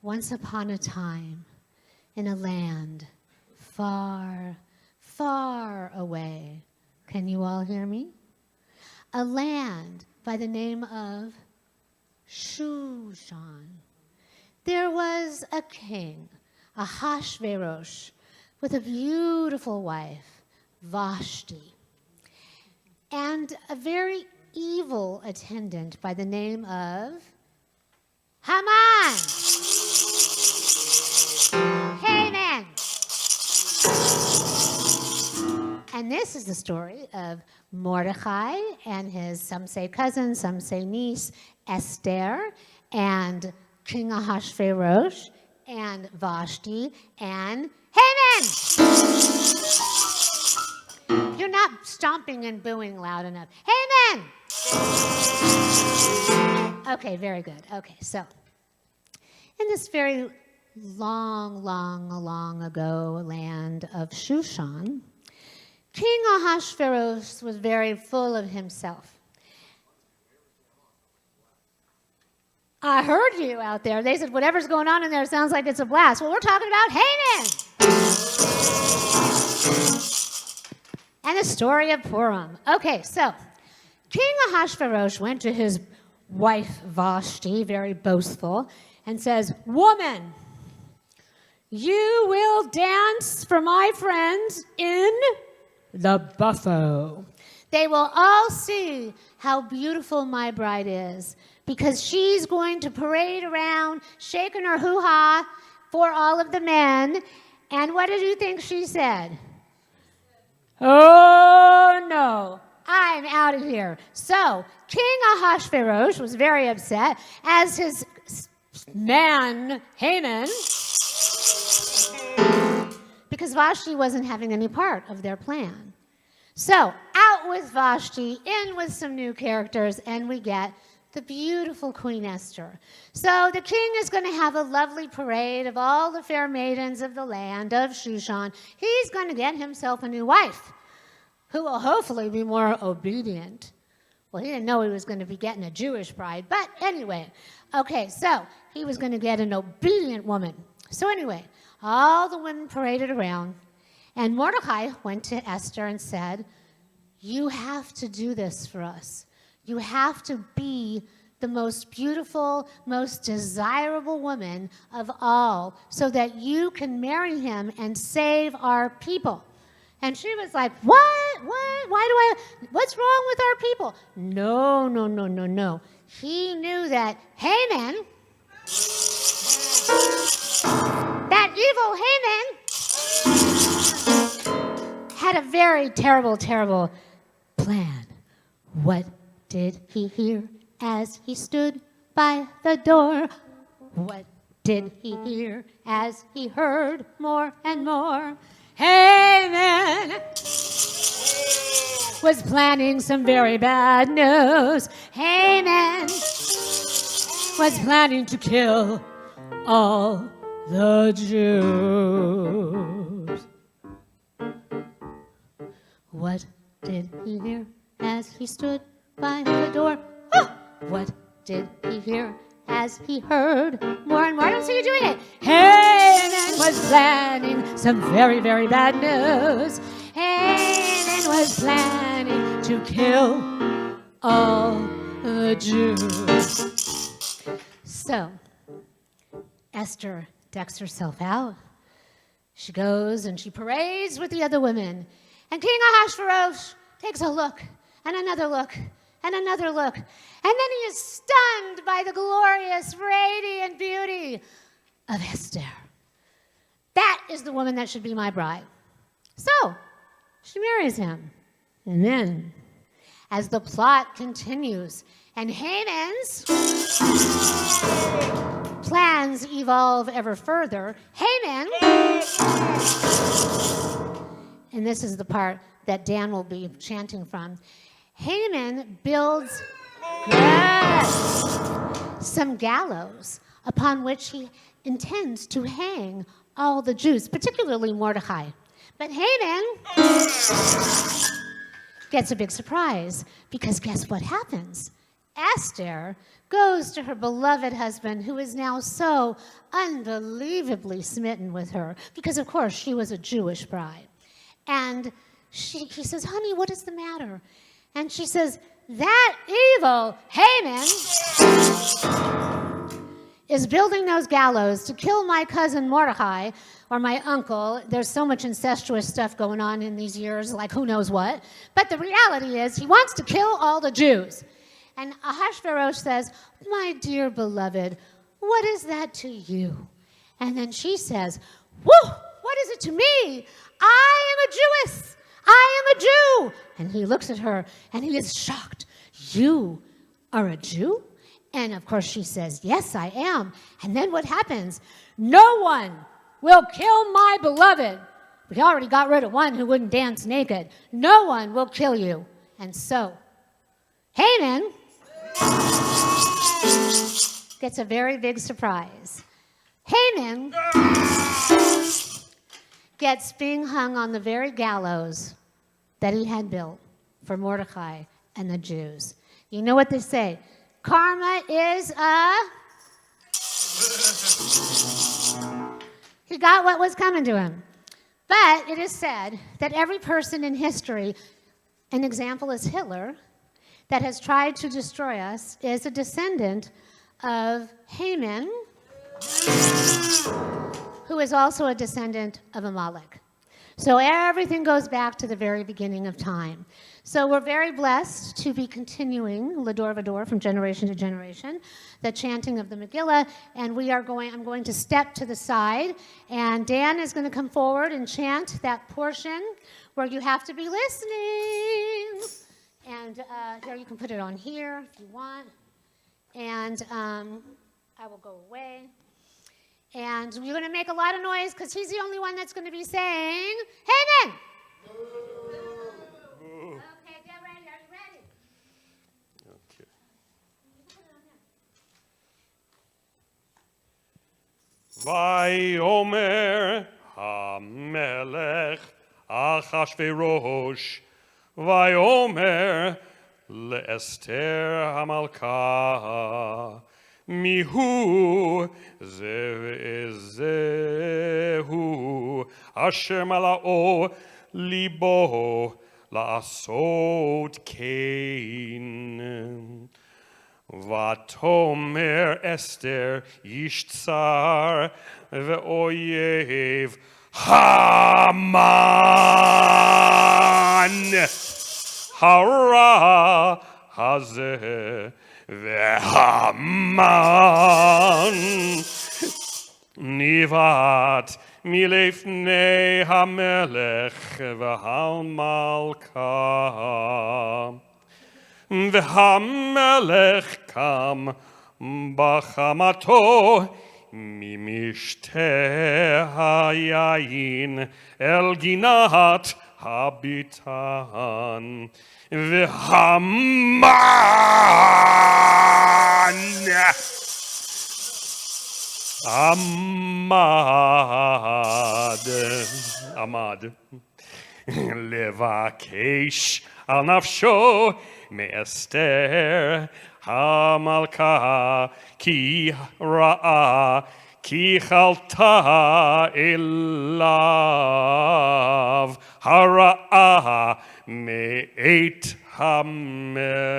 Once upon a time, in a land far, far away. Can you all hear me? A land by the name of Shushan. There was a king, Ahasuerus, with a beautiful wife, Vashti, and a very evil attendant by the name of Haman. Haman. And this is the story of Mordecai and his, some say cousin, some say niece, Esther, and King Ahasuerus, and Vashti, and Haman. You're not stomping and booing loud enough. Haman! Okay, very good. Okay, so in this very long ago land of Shushan, King Ahasuerus was very full of himself. I heard you out there. They said, whatever's going on in there sounds like it's a blast. Well, we're talking about Haman. And the story of Purim. Okay, so King Ahasuerus went to his wife Vashti, very boastful, and says, woman, you will dance for my friends in the buffet. They will all see how beautiful my bride is, because she's going to parade around shaking her hoo-ha for all of the men. And what did you think she said? Oh, no, I'm out of here. So King Ahasuerus was very upset, as his man, Haman, because Vashti wasn't having any part of their plan. So out with Vashti, in with some new characters, and we get the beautiful Queen Esther. So the king is going to have a lovely parade of all the fair maidens of the land of Shushan. He's going to get himself a new wife who will hopefully be more obedient. Well, he didn't know he was going to be getting a Jewish bride, but anyway. Okay, so he was going to get an obedient woman. So anyway, all the women paraded around, and Mordecai went to Esther and said, you have to do this for us. You have to be the most beautiful, most desirable woman of all, so that you can marry him and save our people. And she was like, what? What's wrong with our people? No. He knew that Haman, that evil Haman, had a very terrible plan. What did he hear as he stood by the door? What did he hear as he heard more and more? Haman was planning some very bad news. Haman was planning to kill all the Jews. What did he hear as he stood by the door? Oh! What did he hear as he heard more and more? I don't see you doing it. Haman was planning some very, very bad news. Haman was planning to kill all the Jews. So Esther decks herself out. She goes and she parades with the other women. And King Ahasuerus takes a look, and another look, and another look. And then he is stunned by the glorious, radiant beauty of Esther. That is the woman that should be my bride. So she marries him. And then, as the plot continues, and Haman's plans evolve ever further, Haman, and this is the part that Dan will be chanting from, Haman builds some gallows upon which he intends to hang all the Jews, particularly Mordecai. But Haman gets a big surprise, because guess what happens? Esther goes to her beloved husband, who is now so unbelievably smitten with her, because of course she was a Jewish bride. And he says, honey, what is the matter? And she says, that evil Haman is building those gallows to kill my cousin Mordecai, or my uncle. There's so much incestuous stuff going on in these years, like who knows what. But the reality is he wants to kill all the Jews. And Ahasuerus says, my dear beloved, what is that to you? And then she says, whew, what is it to me? I am a Jewess. I am a Jew. And he looks at her and he is shocked. You are a Jew? And of course she says, yes, I am. And then what happens? No one will kill my beloved. We already got rid of one who wouldn't dance naked. No one will kill you. And so Haman gets a very big surprise. Haman gets being hung on the very gallows that he had built for Mordecai and the Jews. You know what they say? Karma is He got what was coming to him. But it is said that every person in history, an example is Hitler, that has tried to destroy us, is a descendant of Haman, who is also a descendant of Amalek. So everything goes back to the very beginning of time. So we're very blessed to be continuing L'Dor V'Dor from generation to generation, the chanting of the Megillah, and I'm going to step to the side, and Dan is going to come forward and chant that portion where you have to be listening. And here, you can put it on here if you want. And I will go away. And you're going to make a lot of noise because he's the only one that's going to be saying, Haman! Okay, get ready. Are you ready? Okay. Vayomer HaMelech Achashverosh Vayomer leEsther HaMalka Mihu zehu asher malao libo la'asot kein. Vatomer Esther yishtzar ve'oyev Haman hara hazeh Haman nivat milefnei hamelech v'halmalka v'hamelech kam b'chamato mimishte hayayin el ginat habitan v'haman Amad levakesh al nafsho me'ester hamalka ki ra'a ki chalta elav hara'a me'et hamelech.